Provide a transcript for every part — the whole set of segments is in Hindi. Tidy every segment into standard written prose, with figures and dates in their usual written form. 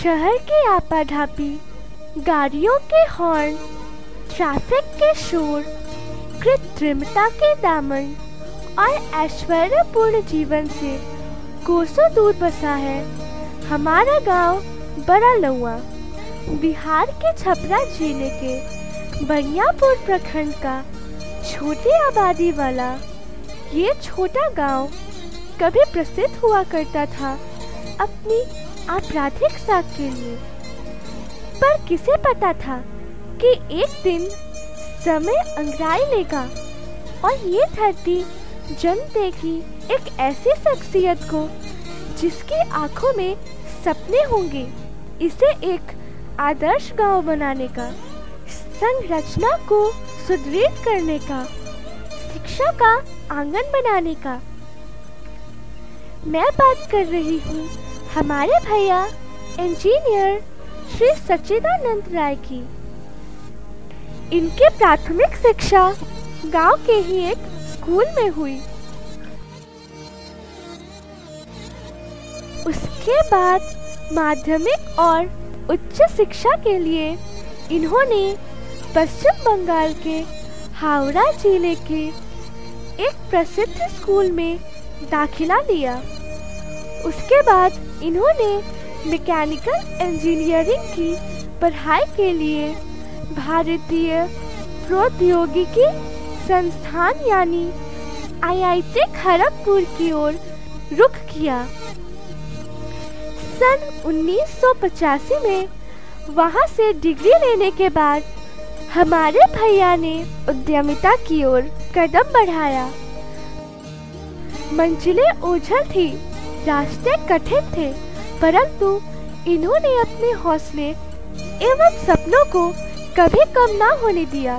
शहर की आपाधापी, गाड़ियों के हॉर्न, ट्रैफिक के शोर, कृत्रिमता के दामन और ऐश्वर्यपूर्ण जीवन से कोसों दूर बसा है हमारा गांव बड़ा लौआ। बिहार के छपरा जिले के बनियापुर प्रखंड का छोटी आबादी वाला ये छोटा गांव कभी प्रसिद्ध हुआ करता था अपनी आपराधिक साख के लिए। पर किसे पता था कि एक दिन समय अंगड़ाई लेगा और ये धरती जन्म देगी एक ऐसी शख्सियत को जिसकी आंखों में सपने होंगे, इसे एक आदर्श गांव बनाने का, संरचना को सुदृढ़ करने का, शिक्षा का आंगन बनाने का। मैं बात कर रही हूँ हमारे भैया इंजीनियर श्री सच्चिदानंद राय की। इनकी प्राथमिक शिक्षा गांव के ही एक स्कूल में हुई। उसके बाद माध्यमिक और उच्च शिक्षा के लिए इन्होंने पश्चिम बंगाल के हावड़ा जिले के एक प्रसिद्ध स्कूल में दाखिला लिया। उसके बाद इन्होंने मैकेनिकल इंजीनियरिंग की पढ़ाई के लिए भारतीय प्रौद्योगिकी संस्थान यानी IIT खड़गपुर की ओर रुख किया। सन 1985 में वहां से डिग्री लेने के बाद हमारे भैया ने उद्यमिता की ओर कदम बढ़ाया। मंजिलें ओझल थी, रास्ते कठिन थे, परंतु इन्होंने अपने हौसले एवं सपनों को कभी कम ना होने दिया।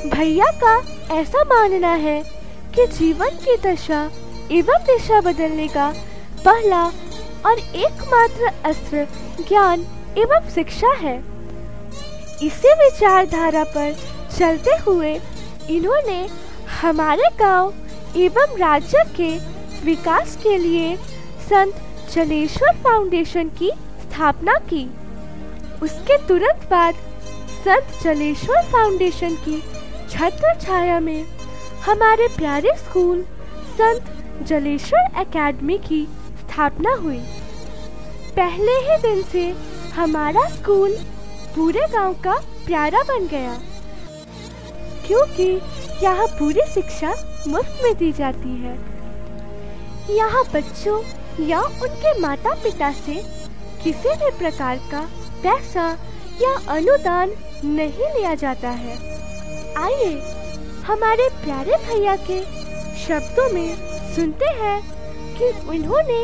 भैया का ऐसा मानना है कि जीवन की दशा एवं दिशा बदलने का पहला और एकमात्र अस्त्र ज्ञान एवं शिक्षा है। इसी विचारधारा पर चलते हुए इन्होंने हमारे गांव एवं राज्य के विकास के लिए संत जलेश्वर फाउंडेशन की स्थापना की। उसके तुरंत बाद संत जलेश्वर फाउंडेशन की छत्र छाया में हमारे प्यारे स्कूल संत जलेश्वर एकेडमी की स्थापना हुई। पहले ही दिन से हमारा स्कूल पूरे गांव का प्यारा बन गया, क्योंकि यहाँ पूरी शिक्षा मुफ्त में दी जाती है। यहाँ बच्चों या उनके माता पिता से किसी भी प्रकार का पैसा या अनुदान नहीं लिया जाता है। आइए हमारे प्यारे भैया के शब्दों में सुनते हैं कि उन्होंने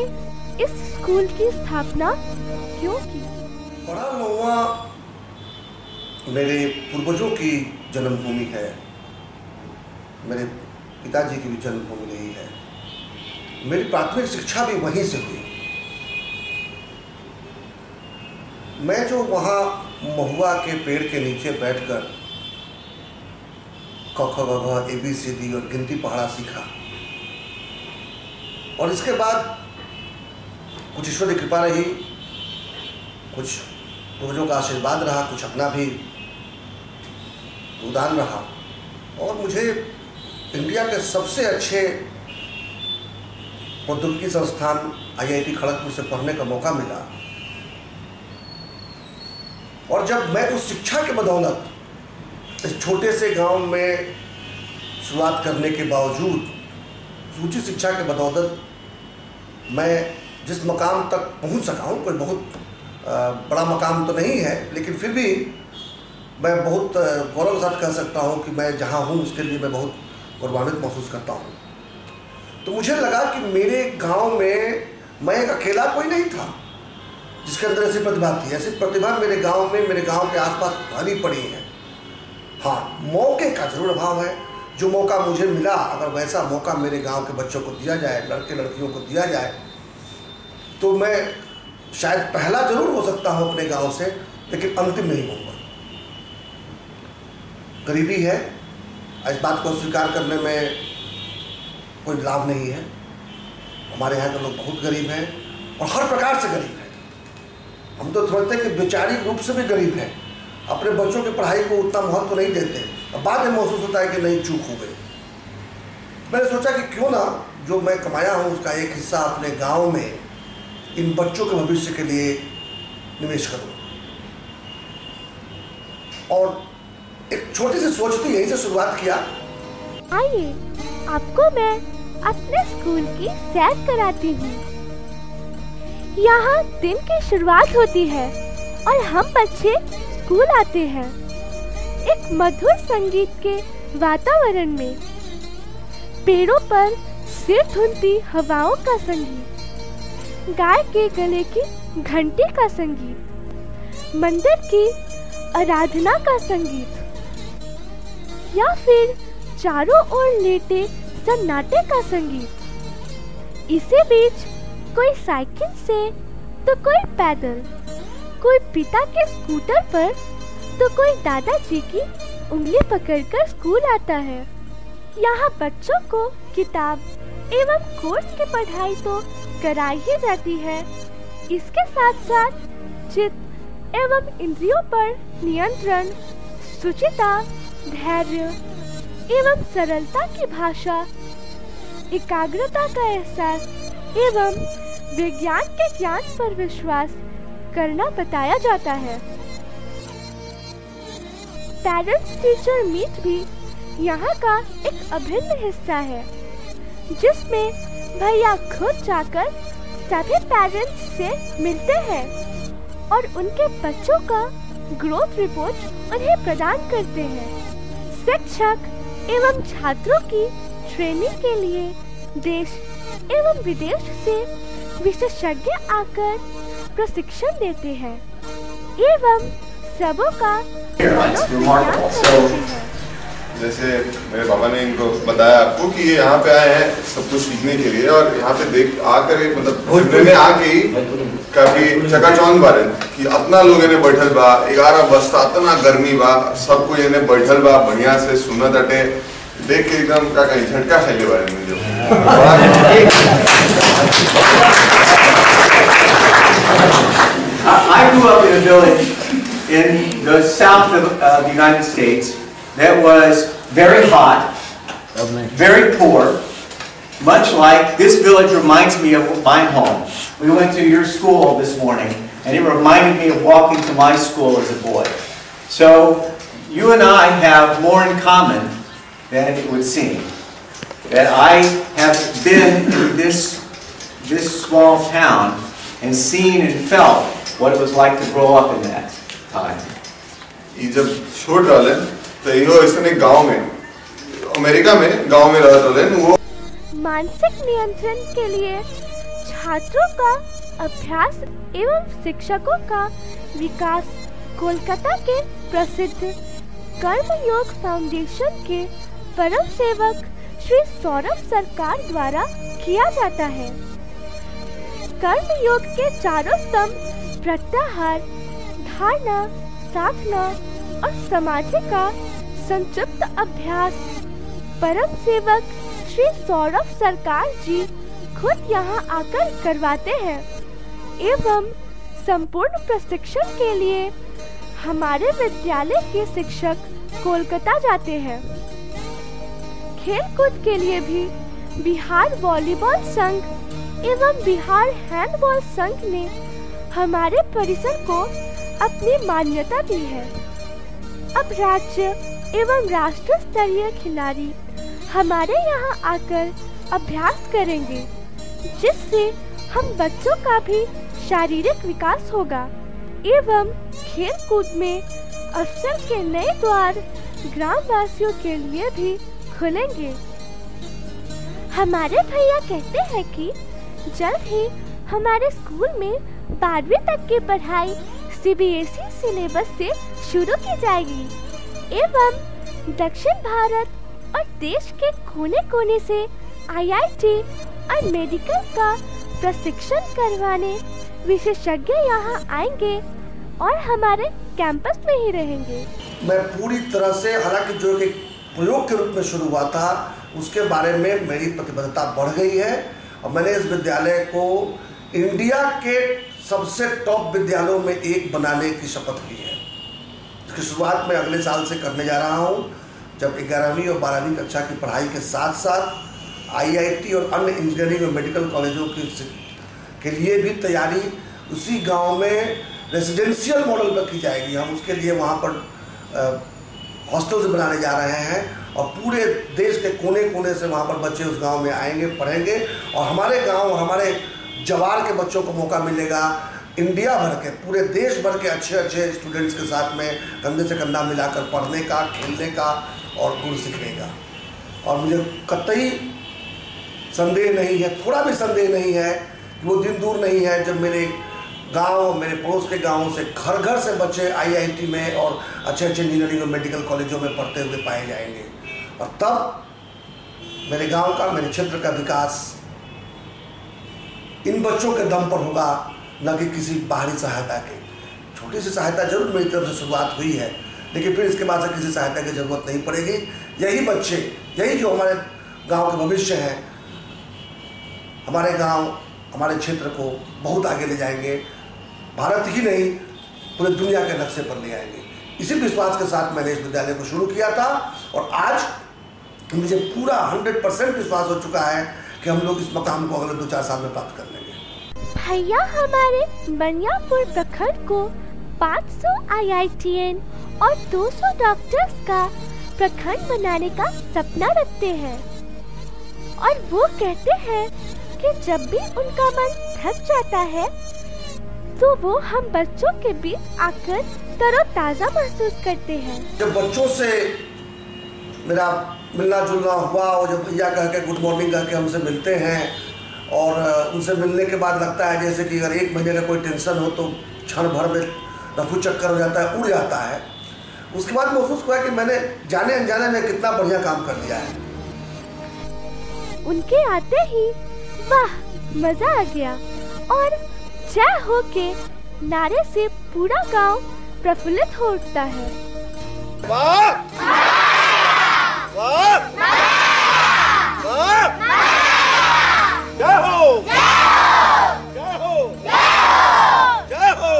इस स्कूल की स्थापना क्यों की। बड़ा लौआ मेरे पूर्वजों की जन्मभूमि है, मेरे पिताजी की भी जन्मभूमि रही है। मेरी प्राथमिक शिक्षा भी वहीं से हुई। मैं जो वहाँ महुआ के पेड़ के नीचे बैठकर क ख ग घ ABCD और गिनती पढ़ना सीखा, और इसके बाद कुछ ईश्वर की कृपा रही, कुछ पूर्वजों का आशीर्वाद रहा, कुछ अपना भी उदान रहा, और मुझे इंडिया के सबसे अच्छे प्रौद्योगिकी संस्थान IIT खड़गपुर से पढ़ने का मौका मिला। और जब मैं उस शिक्षा के बदौलत इस छोटे से गांव में शुरुआत करने के बावजूद, उच्च शिक्षा के बदौलत मैं जिस मकाम तक पहुंच सका हूं, कोई बहुत बड़ा मकाम तो नहीं है, लेकिन फिर भी मैं बहुत गौरव के साथ कह सकता हूं कि मैं जहां हूं उसके लिए मैं बहुत गौरवान्वित महसूस करता हूं। तो मुझे लगा कि मेरे गांव में मैं एक अकेला कोई नहीं था जिसके अंदर ऐसी प्रतिभा थी। ऐसी प्रतिभा मेरे गांव में, मेरे गांव के आसपास भरी पड़ी है। हाँ, मौके का जरूर अभाव है। जो मौका मुझे मिला, अगर वैसा मौका मेरे गांव के बच्चों को दिया जाए, लड़के लड़कियों को दिया जाए, तो मैं शायद पहला जरूर हो सकता हूं अपने गांव से, लेकिन अंतिम नहीं होगा। गरीबी है, इस बात को स्वीकार करने में कोई लाभ नहीं है। हमारे यहाँ के लोग बहुत गरीब हैं और हर प्रकार से गरीब हैं। हम तो समझते हैं कि वैचारिक रूप से भी गरीब हैं, अपने बच्चों की पढ़ाई को उतना महत्व नहीं देते। अब बाद में महसूस होता है कि नहीं, चूक हो गई। मैंने सोचा कि क्यों ना जो मैं कमाया हूँ उसका एक हिस्सा अपने गांव में इन बच्चों के भविष्य के लिए निवेश करूँ। और एक छोटी सी सोच थी, यहीं से शुरुआत किया। आइए आपको मैं अपने स्कूल की सैर कराती हूँ। यहाँ दिन की शुरुआत होती है और हम बच्चे स्कूल आते हैं एक मधुर संगीत के वातावरण में। पेड़ों पर सिर धुनती हवाओं का संगीत, गाय के गले की घंटी का संगीत, मंदिर की आराधना का संगीत, या फिर चारों ओर लेटे सन्नाटे का संगीत। इसी बीच कोई साइकिल से तो कोई पैदल, कोई पिता के स्कूटर पर तो कोई दादाजी की उंगली पकड़कर स्कूल आता है। यहाँ बच्चों को किताब एवं कोर्स की पढ़ाई तो कराई ही जाती है, इसके साथ साथ चित्त एवं इंद्रियों पर नियंत्रण, शुचिता, धैर्य एवं सरलता की भाषा, एकाग्रता का एहसास एवं विज्ञान के ज्ञान पर विश्वास करना बताया जाता है। पेरेंट्स टीचर मीट भी यहाँ का एक अभिन्न हिस्सा है, जिसमें भैया खुद जाकर सभी पेरेंट्स से मिलते हैं और उनके बच्चों का ग्रोथ रिपोर्ट उन्हें प्रदान करते हैं। शिक्षक एवं छात्रों की ट्रेनिंग के लिए देश एवं विदेश से विशेषज्ञ आकर प्रशिक्षण देते हैं एवं सबों का जैसे मेरे पापा ने इनको बताया आपको कि ये यहाँ पे आए हैं सब कुछ सीखने के लिए, और यहाँ पे देख आकर मतलब मैंने आके ही काफी चकाचौंध बारे कि अपना लोग इन्हें बैठल बा 11 बजता इतना गर्मी बा, सब कोई इन्हें बैठल बा बढ़िया से सुनत अटे, देख के एकदम का कहीं झटका खेले बारे में। जो I grew up in a village in the south of the United States that was very hot, very poor, much like this village reminds me of my home. We went to your school this morning, and it reminded me of walking to my school as a boy. So, you and I have more in common than it would seem. That I have been in this small town and seen and felt what it was like to grow up in that time. ये जब छोड़ रहे तो यो इसने गांव में, अमेरिका में गांव में रह रहे वो। मानसिक नियंत्रण के लिए छात्रों का अभ्यास एवं शिक्षकों का विकास कोलकाता के प्रसिद्ध कर्मयोग फाउंडेशन के परम सेवक श्री सौरभ सरकार द्वारा किया जाता है। कर्मयोग के चारों स्तंभ प्रत्याहार, धारणा, साधना और समाधि का संक्षिप्त अभ्यास परम सेवक श्री सौरभ सरकार जी खुद यहाँ आकर करवाते हैं एवं संपूर्ण प्रशिक्षण के लिए हमारे विद्यालय के शिक्षक कोलकाता जाते हैं। खेलकूद के लिए भी बिहार वॉलीबॉल संघ एवं बिहार हैंडबॉल संघ ने हमारे परिसर को अपनी मान्यता दी है। अब राज्य एवं राष्ट्र स्तरीय खिलाड़ी हमारे यहाँ आकर अभ्यास करेंगे, जिससे हम बच्चों का भी शारीरिक विकास होगा एवं खेल कूद में अवसर के नए द्वार ग्रामवासियों के लिए भी खुलेंगे। हमारे भैया कहते हैं कि जल्द ही हमारे स्कूल में 12वीं तक की पढ़ाई CBSE सिलेबस से शुरू की जाएगी एवं दक्षिण भारत और देश के कोने-कोने से IIT और मेडिकल का प्रशिक्षण करवाने विशेषज्ञ यहाँ आएंगे और हमारे कैंपस में ही रहेंगे। मैं पूरी तरह से, हालांकि जो एक प्रयोग के रूप में शुरू हुआ था उसके बारे में मेरी प्रतिबद्धता बढ़ गई है और मैंने इस विद्यालय को इंडिया के सबसे टॉप विद्यालयों में एक बनाने की शपथ ली है, इसकी शुरुआत मैं अगले साल से करने जा रहा हूँ, जब 11वीं और 12वीं कक्षा की पढ़ाई के साथ साथ IIT और अन्य इंजीनियरिंग और मेडिकल कॉलेजों के लिए भी तैयारी उसी गांव में रेजिडेंशियल मॉडल पर की जाएगी। हम उसके लिए वहाँ पर हॉस्टल्स बनाने जा रहे हैं और पूरे देश के कोने कोने से वहाँ पर बच्चे उस गांव में आएंगे, पढ़ेंगे और हमारे गांव, हमारे जवार के बच्चों को मौका मिलेगा इंडिया भर के, पूरे देश भर के अच्छे अच्छे स्टूडेंट्स के साथ में कंधे से कंधा मिलाकर पढ़ने का, खेलने का और गुण सीखने का। और मुझे कतई संदेह नहीं है, थोड़ा भी संदेह नहीं है कि वो दिन दूर नहीं है जब मेरे गांव, मेरे पड़ोस के गांवों से घर घर से बच्चे IIT में और अच्छे अच्छे इंजीनियरिंग और मेडिकल कॉलेजों में पढ़ते हुए पाए जाएंगे। और तब मेरे गांव का, मेरे क्षेत्र का विकास इन बच्चों के दम पर होगा, न कि किसी बाहरी सहायता के। छोटी सी सहायता जरूर मेरी तरफ से शुरुआत हुई है, लेकिन फिर इसके बाद से किसी सहायता की ज़रूरत नहीं पड़ेगी। यही बच्चे, यही जो हमारे गांव के भविष्य हैं, हमारे गांव, हमारे क्षेत्र को बहुत आगे ले जाएंगे, भारत ही नहीं पूरे दुनिया के नक्शे पर ले आएंगे। इसी विश्वास के साथ मैंने इस विद्यालय को शुरू किया था और आज मुझे पूरा 100% विश्वास हो चुका है कि हम लोग इस मकाम को अगले 2-4 साल में प्राप्त कर लेंगे। भैया हमारे बनियापुर प्रखंड को 500 IITian और 200 डॉक्टर्स का प्रखंड बनाने का सपना रखते हैं और वो कहते हैं कि जब भी उनका मन थक जाता है तो वो हम बच्चों के बीच आकर तरोताजा महसूस करते हैं। जब बच्चों से मेरा मिलना जुलना हुआ और जब भैया कह के गुड मॉर्निंग कह के हमसे मिलते हैं और उनसे मिलने के बाद लगता है जैसे कि अगर 1 महीने का कोई टेंशन हो तो क्षण भर में रफू चक्कर हो जाता है, उड़ जाता है। उसके बाद महसूस हुआ कि मैंने जाने अनजाने में कितना बढ़िया काम कर दिया है। उनके आते ही वाह मजा आ गया और जय हो के नारे से पूरा गांव प्रफुल्लित हो उठता है। वाह! वाह! वाह! जय हो! जय हो! जय हो!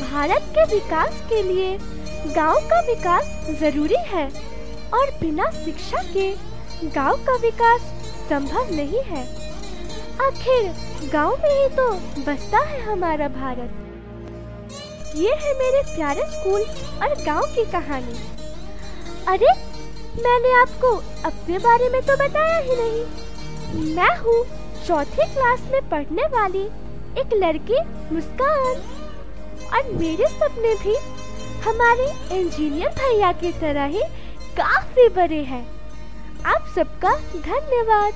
भारत के विकास के लिए गांव का विकास जरूरी है और बिना शिक्षा के गांव का विकास संभव नहीं है। आखिर गांव में ही तो बसता है हमारा भारत। ये है मेरे प्यारे स्कूल और गांव की कहानी। अरे मैंने आपको अपने बारे में तो बताया ही नहीं। मैं हूँ 4th क्लास में पढ़ने वाली एक लड़की मुस्कान और मेरे सपने भी हमारे इंजीनियर भैया की तरह ही काफी बड़े हैं। आप सबका धन्यवाद।